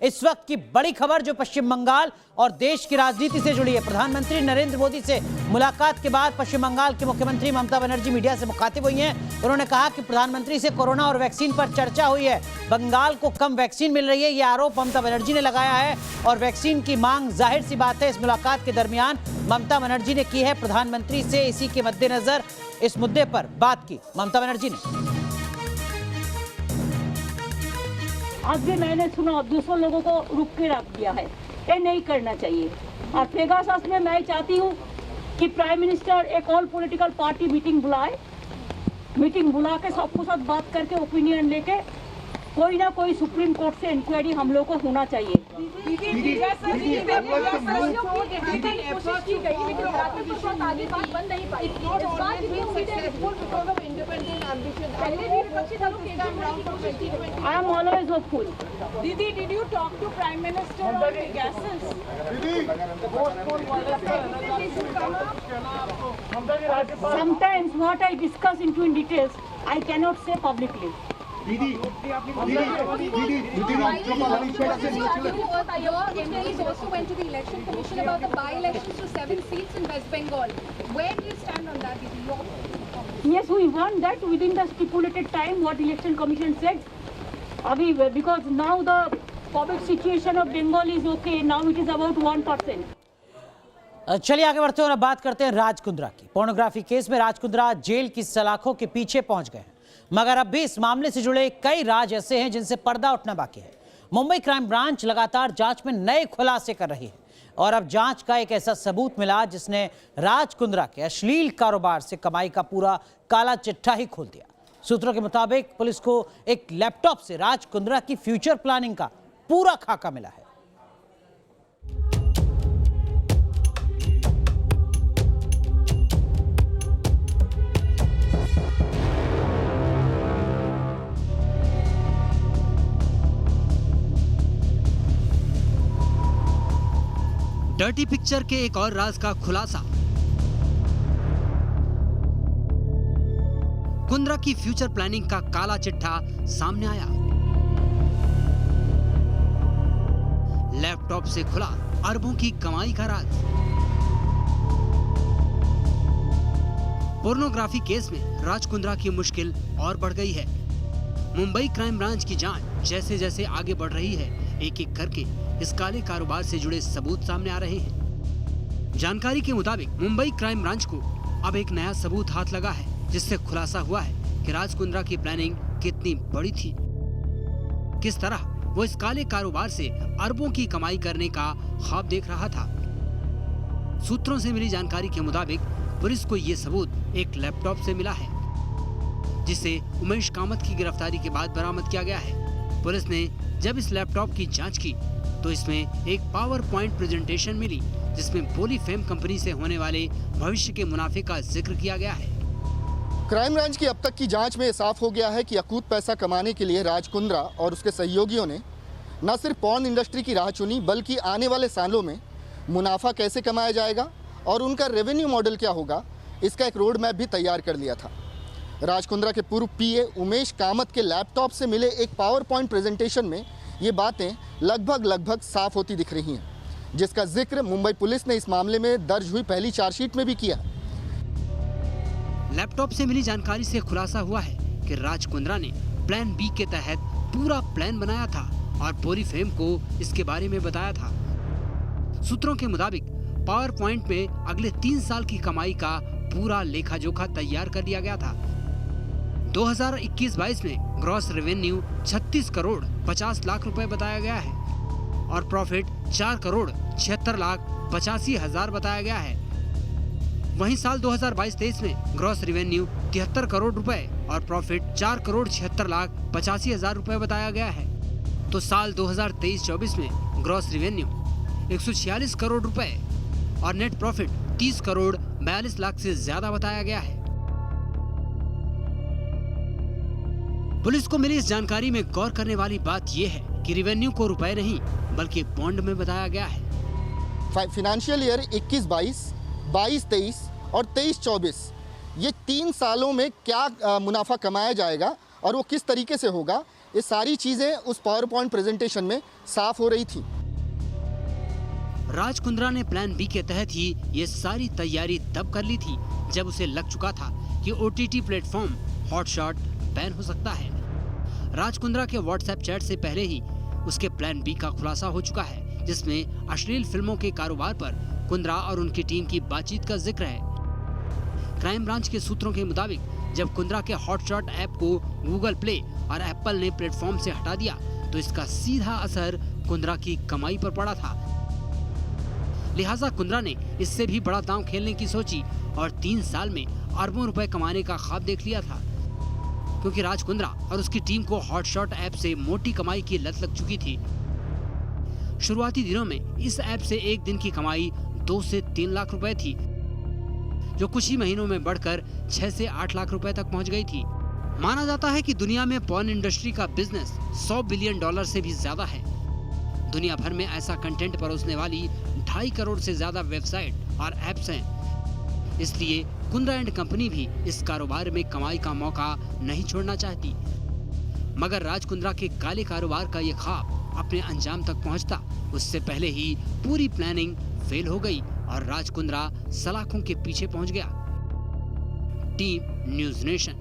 इस वक्त की बड़ी खबर जो पश्चिम बंगाल और देश की राजनीति से जुड़ी है। प्रधानमंत्री नरेंद्र मोदी से मुलाकात के बाद पश्चिम बंगाल की मुख्यमंत्री ममता बनर्जी मीडिया से मुखातिब हुई हैं। उन्होंने कहा कि प्रधानमंत्री से कोरोना और वैक्सीन पर चर्चा हुई है। बंगाल को कम वैक्सीन मिल रही है, यह आरोप ममता बनर्जी ने लगाया है और वैक्सीन की मांग जाहिर सी बात है इस मुलाकात के दरमियान ममता बनर्जी ने की है। प्रधानमंत्री से इसी के मद्देनजर इस मुद्दे पर बात की ममता बनर्जी ने। आज भी मैंने सुना दूसरों लोगों को रुक के रख दिया है, ये नहीं करना चाहिए। और पेगासस में मैं चाहती हूँ कि प्राइम मिनिस्टर एक ऑल पॉलिटिकल पार्टी मीटिंग बुलाए, मीटिंग बुला के सबको साथ बात करके ओपिनियन लेके कोई ना कोई सुप्रीम कोर्ट से इंक्वायरी हम लोग को होना चाहिए। I am always hopeful. Didi, did you talk to Prime Minister on Pegasus? Sometimes what I discuss in details, I cannot say publicly. Your MPs also went to the election commission about the by-elections to 7 seats in West Bengal. Where do you stand on that, Didi? Yes, we want that within the stipulated time what election commission said. Because now the COVID situation of Bengal is okay. Now it is about 1%. चलिए आगे बढ़ते हैं और बात करते हैं राज कुंद्रा की। Pornography case में राज कुंद्रा जेल की सलाखों के पीछे पहुंच गए हैं, मगर अब भी इस मामले से जुड़े कई राज ऐसे हैं जिनसे पर्दा उठना बाकी है। मुंबई क्राइम ब्रांच लगातार जांच में नए खुलासे कर रही है और अब जांच का एक ऐसा सबूत मिला जिसने राज कुंद्रा के अश्लील कारोबार से कमाई का पूरा काला चिट्ठा ही खोल दिया। सूत्रों के मुताबिक पुलिस को एक लैपटॉप से राज कुंद्रा की फ्यूचर प्लानिंग का पूरा खाका मिला है। डर्टी पिक्चर के एक और राज का खुलासा। कुंद्रा की फ्यूचर प्लानिंग का काला चिट्ठा सामने आया। लैपटॉप से खुला अरबों की कमाई का राज। पोर्नोग्राफी केस में राज कुंद्रा की मुश्किल और बढ़ गई है। मुंबई क्राइम ब्रांच की जांच जैसे जैसे आगे बढ़ रही है, एक एक करके इस काले कारोबार से जुड़े सबूत सामने आ रहे हैं। जानकारी के मुताबिक मुंबई क्राइम ब्रांच को अब एक नया सबूत हाथ लगा है, जिससे खुलासा हुआ है कि राज कुंद्रा की प्लानिंग कितनी बड़ी थी, किस तरह वो इस काले कारोबार से अरबों की कमाई करने का ख्वाब देख रहा था। सूत्रों से मिली जानकारी के मुताबिक पुलिस को ये सबूत एक लैपटॉप से मिला है, जिसे उमेश कामत की गिरफ्तारी के बाद बरामद किया गया है। पुलिस ने जब इस लैपटॉप की जांच की तो इसमें एक पावर पॉइंट प्रेजेंटेशन मिली, जिसमें पॉलीफेम कंपनी से होने वाले भविष्य के मुनाफे का जिक्र किया गया है। क्राइम ब्रांच की अब तक की जांच में साफ हो गया है कि अकूत पैसा कमाने के लिए राज कुंद्रा और उसके सहयोगियों ने न सिर्फ पॉर्न इंडस्ट्री की राह चुनी, बल्कि आने वाले सालों में मुनाफा कैसे कमाया जाएगा और उनका रेवेन्यू मॉडल क्या होगा, इसका एक रोड मैप भी तैयार कर लिया था। राज कुंद्रा के पूर्व पीए उमेश कामत के लैपटॉप से मिले एक पावर पॉइंट प्रेजेंटेशन में ये बातें लगभग साफ होती दिख रही हैं, जिसका जिक्र मुंबई पुलिस ने इस मामले में दर्ज हुई पहली चार्जशीट में भी किया। लैपटॉप से मिली जानकारी से खुलासा हुआ है कि राज कुंद्रा ने प्लान बी के तहत पूरा प्लान बनाया था और पॉलीफेम को इसके बारे में बताया था। सूत्रों के मुताबिक पावर पॉइंट में अगले 3 साल की कमाई का पूरा लेखा जोखा तैयार कर लिया गया था। 2021-22 में ग्रॉस रेवेन्यू 36 करोड़ 50 लाख रुपए बताया गया है और प्रॉफिट 4 करोड़ 76 लाख 85 हजार बताया गया है। वहीं साल 2022-23 में ग्रॉस रेवेन्यू 73 करोड़ रुपए और प्रॉफिट 4 करोड़ 76 लाख 85 हजार रुपए बताया गया है। तो साल 2023-24 में ग्रॉस रेवेन्यू 146 करोड़ रुपए और नेट प्रॉफिट 30 करोड़ 42 लाख से ज्यादा बताया गया है। पुलिस को मिली इस जानकारी में गौर करने वाली बात यह है कि रेवेन्यू को रुपए नहीं बल्कि बॉन्ड में बताया गया है। फाइनेंशियल ईयर 21-22, 22-23 और 23-24 ये 3 सालों में क्या मुनाफा कमाया जाएगा और वो किस तरीके से होगा, ये सारी चीज़ें उस पावर पॉइंट प्रेजेंटेशन में साफ हो रही थी। राज कुंद्रा ने प्लान बी के तहत ही ये सारी तैयारी तब कर ली थी जब उसे लग चुका था कि ओटीटी प्लेटफॉर्म हॉटशॉट बैन हो सकता है। राज कुंद्रा के व्हाट्सएप चैट से पहले ही उसके प्लान बी का खुलासा हो चुका है, जिसमें अश्लील फिल्मों के कारोबार पर कुंद्रा और उनकी टीम की बातचीत का जिक्र है। क्राइम ब्रांच के सूत्रों के मुताबिक जब कुंद्रा के हॉटशॉट ऐप को गूगल प्ले और एप्पल ने प्लेटफॉर्म से हटा दिया तो इसका सीधा असर कुंद्रा की कमाई पर पड़ा था। लिहाजा कुंद्रा ने इससे भी बड़ा दांव खेलने की सोची और 3 साल में अरबों रुपए कमाने का ख्वाब देख लिया था, क्योंकि राज कुंद्रा और उसकी टीम को हॉटशॉट ऐप से मोटी कमाई की लत लग चुकी थी। शुरुआती दिनों में इस ऐप से एक दिन की कमाई 2 से 3 लाख रुपए थी, जो कुछ ही महीनों में बढ़कर 6 से 8 लाख रुपए तक पहुंच गई थी। माना जाता है कि दुनिया में पॉर्न इंडस्ट्री का बिजनेस $100 बिलियन से भी ज्यादा है। दुनिया भर में ऐसा कंटेंट परोसने वाली 2.5 करोड़ से ज्यादा वेबसाइट और एप्स हैं। इसलिए कुंद्रा एंड कंपनी भी इस कारोबार में कमाई का मौका नहीं छोड़ना चाहती। मगर राज कुंद्रा के काले कारोबार का ये ख्वाब अपने अंजाम तक पहुंचता उससे पहले ही पूरी प्लानिंग फेल हो गई और राज कुंद्रा सलाखों के पीछे पहुंच गया। Team news nation.